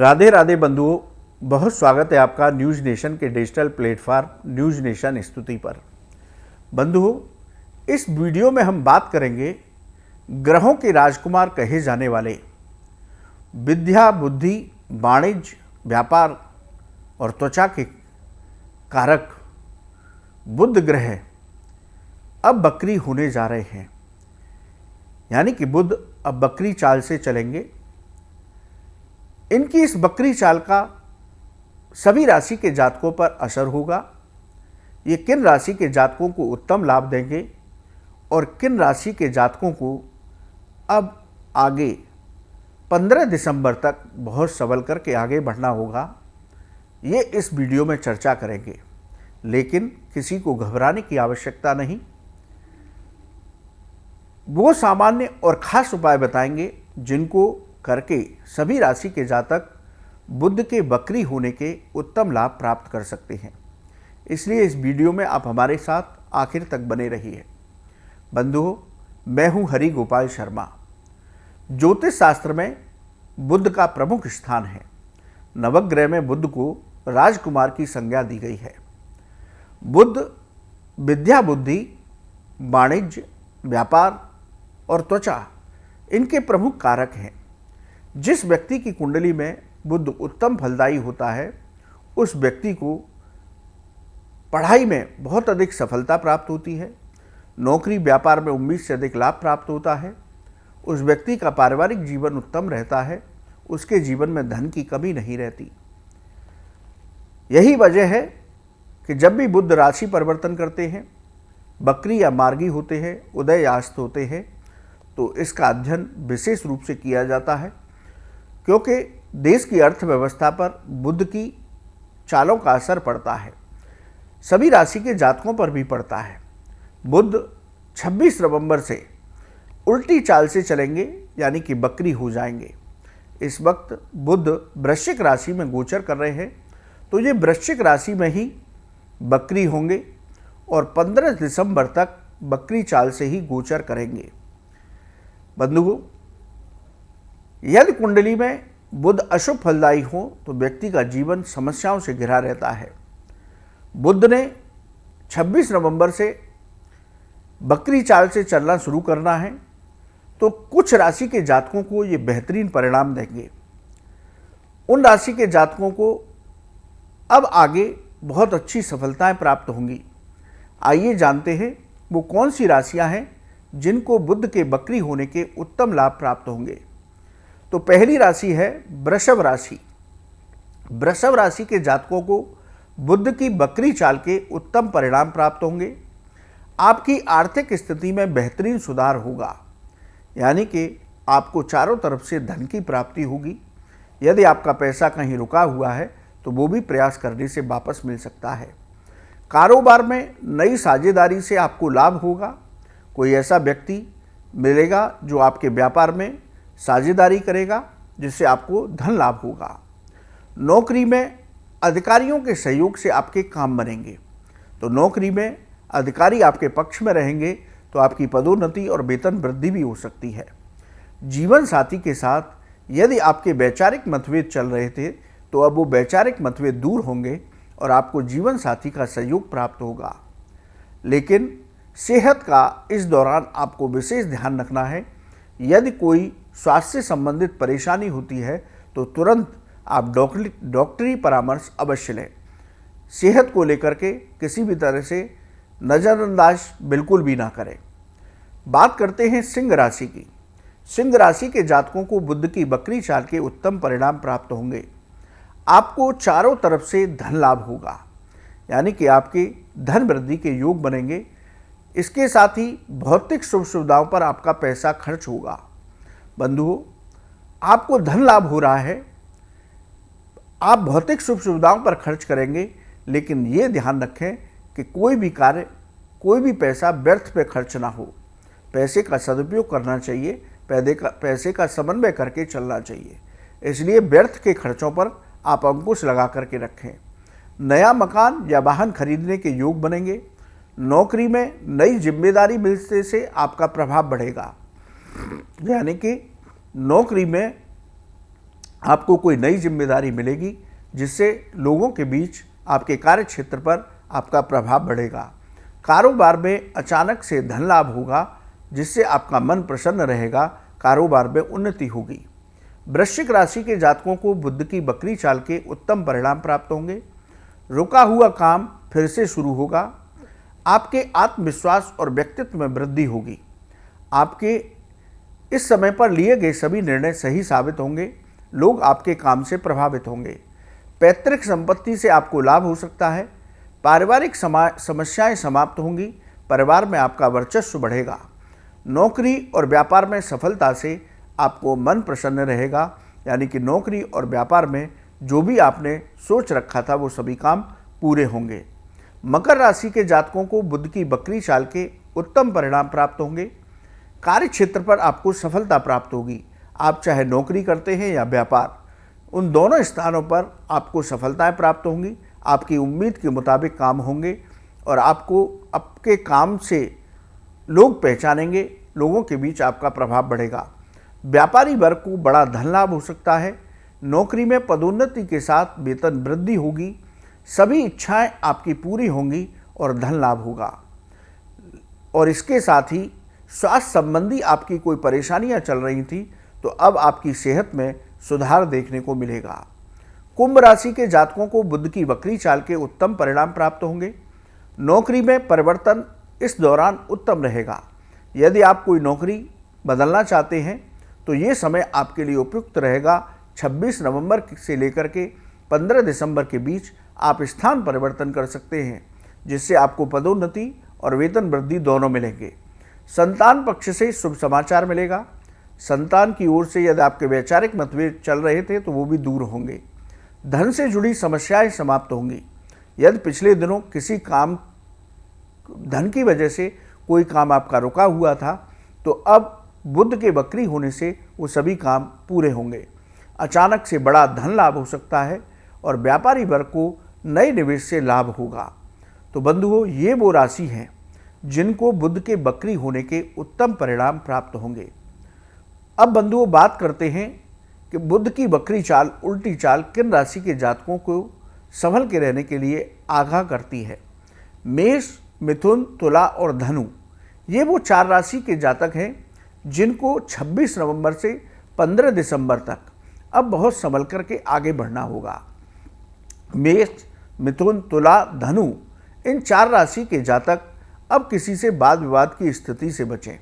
राधे राधे बंधुओं, बहुत स्वागत है आपका न्यूज़ नेशन के डिजिटल प्लेटफॉर्म न्यूज़ नेशन स्तुति पर। बंधुओं, इस वीडियो में हम बात करेंगे ग्रहों के राजकुमार कहे जाने वाले विद्या, बुद्धि, वाणिज्य, व्यापार और त्वचा के कारक बुध ग्रह अब बकरी होने जा रहे हैं। यानी कि बुध अब बकरी चाल से चलेंगे। इनकी इस बकरी चाल का सभी राशि के जातकों पर असर होगा। ये किन राशि के जातकों को उत्तम लाभ देंगे और किन राशि के जातकों को अब आगे 15 दिसंबर तक बहुत संभल करके आगे बढ़ना होगा, ये इस वीडियो में चर्चा करेंगे। लेकिन किसी को घबराने की आवश्यकता नहीं। वो सामान्य और खास उपाय बताएंगे जिनको करके सभी राशि के जातक बुध के बकरी होने के उत्तम लाभ प्राप्त कर सकते हैं। इसलिए इस वीडियो में आप हमारे साथ आखिर तक बने रहिए। बंधुओं, मैं हूं हरि गोपाल शर्मा। ज्योतिष शास्त्र में बुध का प्रमुख स्थान है। नवग्रह में बुध को राजकुमार की संज्ञा दी गई है। बुध विद्या, बुद्धि, वाणिज्य, व्यापार और त्वचा इनके प्रमुख कारक हैं। जिस व्यक्ति की कुंडली में बुध उत्तम फलदायी होता है, उस व्यक्ति को पढ़ाई में बहुत अधिक सफलता प्राप्त होती है। नौकरी व्यापार में उम्मीद से अधिक लाभ प्राप्त होता है। उस व्यक्ति का पारिवारिक जीवन उत्तम रहता है। उसके जीवन में धन की कमी नहीं रहती। यही वजह है कि जब भी बुध राशि परिवर्तन करते हैं, बकरी या मार्गी होते हैं, उदय या अस्त होते हैं, तो इसका अध्ययन विशेष रूप से किया जाता है, क्योंकि देश की अर्थव्यवस्था पर बुध की चालों का असर पड़ता है। सभी राशि के जातकों पर भी पड़ता है। बुध 26 नवंबर से उल्टी चाल से चलेंगे, यानी कि बकरी हो जाएंगे। इस वक्त बुध वृश्चिक राशि में गोचर कर रहे हैं, तो ये वृश्चिक राशि में ही बकरी होंगे और 15 दिसंबर तक बकरी चाल से ही गोचर करेंगे। बंधुओं, यदि कुंडली में बुध अशुभ फलदायी हो तो व्यक्ति का जीवन समस्याओं से घिरा रहता है। बुध ने 26 नवंबर से बकरी चाल से चलना शुरू करना है, तो कुछ राशि के जातकों को ये बेहतरीन परिणाम देंगे। उन राशि के जातकों को अब आगे बहुत अच्छी सफलताएं प्राप्त होंगी। आइए जानते हैं वो कौन सी राशियां हैं जिनको बुध के बकरी होने के उत्तम लाभ प्राप्त होंगे। तो पहली राशि है वृषभ राशि। वृषभ राशि के जातकों को बुध की बकरी चाल के उत्तम परिणाम प्राप्त होंगे। आपकी आर्थिक स्थिति में बेहतरीन सुधार होगा, यानी कि आपको चारों तरफ से धन की प्राप्ति होगी। यदि आपका पैसा कहीं रुका हुआ है तो वो भी प्रयास करने से वापस मिल सकता है। कारोबार में नई साझेदारी से आपको लाभ होगा। कोई ऐसा व्यक्ति मिलेगा जो आपके व्यापार में साझेदारी करेगा, जिससे आपको धन लाभ होगा। नौकरी में अधिकारियों के सहयोग से आपके काम बनेंगे, तो नौकरी में अधिकारी आपके पक्ष में रहेंगे तो आपकी पदोन्नति और वेतन वृद्धि भी हो सकती है। जीवन साथी के साथ यदि आपके वैचारिक मतभेद चल रहे थे तो अब वो वैचारिक मतभेद दूर होंगे और आपको जीवन साथी का सहयोग प्राप्त होगा। लेकिन सेहत का इस दौरान आपको विशेष ध्यान रखना है। यदि कोई स्वास्थ्य से संबंधित परेशानी होती है तो तुरंत आप डॉक्टरी परामर्श अवश्य लें। सेहत को लेकर के किसी भी तरह से नज़रअंदाज बिल्कुल भी ना करें। बात करते हैं सिंह राशि की। सिंह राशि के जातकों को बुध की बकरी चाल के उत्तम परिणाम प्राप्त होंगे। आपको चारों तरफ से धन लाभ होगा, यानी कि आपके धन वृद्धि के योग बनेंगे। इसके साथ ही भौतिक सुख सुविधाओं पर आपका पैसा खर्च होगा। बंधुओं, आपको धन लाभ हो रहा है, आप भौतिक सुख सुविधाओं पर खर्च करेंगे, लेकिन ये ध्यान रखें कि कोई भी कार्य, कोई भी पैसा व्यर्थ पे खर्च ना हो। पैसे का सदुपयोग करना चाहिए, पैसे का समन्वय करके चलना चाहिए। इसलिए व्यर्थ के खर्चों पर आप अंकुश लगा करके रखें। नया मकान या वाहन खरीदने के योग बनेंगे। नौकरी में नई जिम्मेदारी मिलने से आपका प्रभाव बढ़ेगा, यानी कि नौकरी में आपको कोई नई जिम्मेदारी मिलेगी जिससे लोगों के बीच आपके कार्य क्षेत्र पर आपका प्रभाव बढ़ेगा। कारोबार में अचानक से धन लाभ होगा जिससे आपका मन प्रसन्न रहेगा, कारोबार में उन्नति होगी। वृश्चिक राशि के जातकों को बुध की बकरी चाल के उत्तम परिणाम प्राप्त होंगे। रुका हुआ काम फिर से शुरू होगा। आपके आत्मविश्वास और व्यक्तित्व में वृद्धि होगी। आपके इस समय पर लिए गए सभी निर्णय सही साबित होंगे। लोग आपके काम से प्रभावित होंगे। पैतृक संपत्ति से आपको लाभ हो सकता है। पारिवारिक समस्याएं समाप्त होंगी। परिवार में आपका वर्चस्व बढ़ेगा। नौकरी और व्यापार में सफलता से आपको मन प्रसन्न रहेगा, यानी कि नौकरी और व्यापार में जो भी आपने सोच रखा था वो सभी काम पूरे होंगे। मकर राशि के जातकों को बुध की बकरी चाल के उत्तम परिणाम प्राप्त होंगे। कार्य क्षेत्र पर आपको सफलता प्राप्त होगी। आप चाहे नौकरी करते हैं या व्यापार, उन दोनों स्थानों पर आपको सफलताएं प्राप्त होंगी। आपकी उम्मीद के मुताबिक काम होंगे और आपको आपके काम से लोग पहचानेंगे। लोगों के बीच आपका प्रभाव बढ़ेगा। व्यापारी वर्ग को बड़ा धन लाभ हो सकता है। नौकरी में पदोन्नति के साथ वेतन वृद्धि होगी। सभी इच्छाएं आपकी पूरी होंगी और धन लाभ होगा। और इसके साथ ही स्वास्थ्य संबंधी आपकी कोई परेशानियां चल रही थी तो अब आपकी सेहत में सुधार देखने को मिलेगा। कुंभ राशि के जातकों को बुध की बकरी चाल के उत्तम परिणाम प्राप्त होंगे। नौकरी में परिवर्तन इस दौरान उत्तम रहेगा। यदि आप कोई नौकरी बदलना चाहते हैं तो ये समय आपके लिए उपयुक्त रहेगा। 26 नवंबर से लेकर के 15 दिसंबर के बीच आप स्थान परिवर्तन कर सकते हैं, जिससे आपको पदोन्नति और वेतन वृद्धि दोनों मिलेंगे। संतान पक्ष से शुभ समाचार मिलेगा। संतान की ओर से यदि आपके वैचारिक मतभेद चल रहे थे तो वो भी दूर होंगे। धन से जुड़ी समस्याएं समाप्त होंगी। यदि पिछले दिनों किसी काम धन की वजह से कोई काम आपका रुका हुआ था तो अब बुध के बकरी होने से वो सभी काम पूरे होंगे। अचानक से बड़ा धन लाभ हो सकता है और व्यापारी वर्ग को नए निवेश से लाभ होगा। तो बंधुओं, ये वो राशि हैं जिनको बुध के बकरी होने के उत्तम परिणाम प्राप्त होंगे। अब बंधुओं, बात करते हैं कि बुध की बकरी चाल, उल्टी चाल किन राशि के जातकों को संभल के रहने के लिए आगाह करती है। मेष, मिथुन, तुला और धनु, ये वो 4 राशि के जातक हैं जिनको 26 नवंबर से 15 दिसंबर तक अब बहुत संभल करके आगे बढ़ना होगा। मेष, मिथुन, तुला, धनु, इन 4 राशि के जातक अब किसी से वाद विवाद की स्थिति से बचें।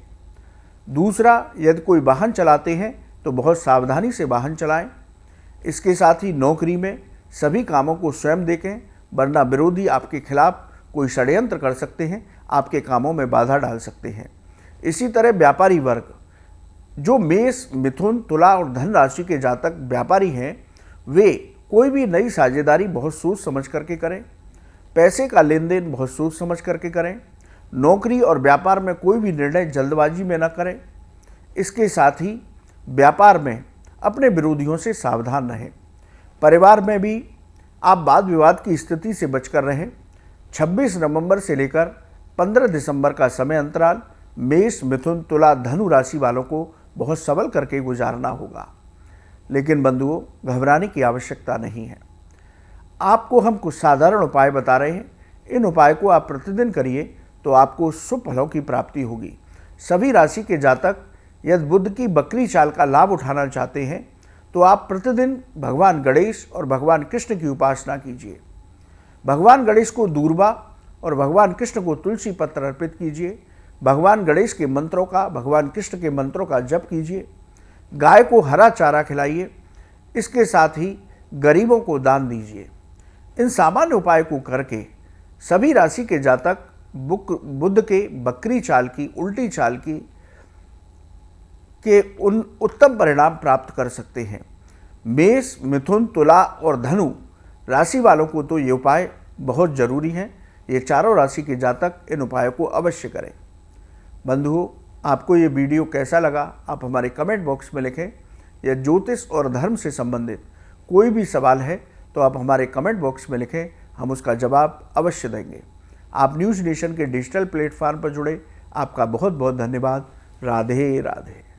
दूसरा, यदि कोई वाहन चलाते हैं तो बहुत सावधानी से वाहन चलाएं। इसके साथ ही नौकरी में सभी कामों को स्वयं देखें, वरना विरोधी आपके खिलाफ कोई षड्यंत्र कर सकते हैं, आपके कामों में बाधा डाल सकते हैं। इसी तरह व्यापारी वर्ग, जो मेष, मिथुन, तुला और धन राशि के जातक व्यापारी हैं, वे कोई भी नई साझेदारी बहुत सोच समझ करके करें। पैसे का लेन देन बहुत सोच समझ करके करें। नौकरी और व्यापार में कोई भी निर्णय जल्दबाजी में न करें। इसके साथ ही व्यापार में अपने विरोधियों से सावधान रहें। परिवार में भी आप वाद विवाद की स्थिति से बचकर रहें। 26 नवंबर से लेकर 15 दिसंबर का समय अंतराल मेष, मिथुन, तुला, धनु राशि वालों को बहुत संभल करके गुजारना होगा। लेकिन बंधुओं, घबराने की आवश्यकता नहीं है। आपको हम कुछ साधारण उपाय बता रहे हैं। इन उपाय को आप प्रतिदिन करिए तो आपको शुभ फलों की प्राप्ति होगी। सभी राशि के जातक यदि बुध की बकरी चाल का लाभ उठाना चाहते हैं तो आप प्रतिदिन भगवान गणेश और भगवान कृष्ण की उपासना कीजिए। भगवान गणेश को दूर्वा और भगवान कृष्ण को तुलसी पत्र अर्पित कीजिए। भगवान गणेश के मंत्रों का, भगवान कृष्ण के मंत्रों का जप कीजिए। गाय को हरा चारा खिलाइए। इसके साथ ही गरीबों को दान दीजिए। इन सामान्य उपाय को करके सभी राशि के जातक बुध के बकरी चाल की, उल्टी चाल की के उन उत्तम परिणाम प्राप्त कर सकते हैं। मेष, मिथुन, तुला और धनु राशि वालों को तो ये उपाय बहुत जरूरी हैं। ये चारों राशि के जातक इन उपायों को अवश्य करें। बंधुओं, आपको ये वीडियो कैसा लगा आप हमारे कमेंट बॉक्स में लिखें। या ज्योतिष और धर्म से संबंधित कोई भी सवाल है तो आप हमारे कमेंट बॉक्स में लिखें, हम उसका जवाब अवश्य देंगे। आप न्यूज़ नेशन के डिजिटल प्लेटफॉर्म पर जुड़े, आपका बहुत बहुत धन्यवाद। राधे राधे।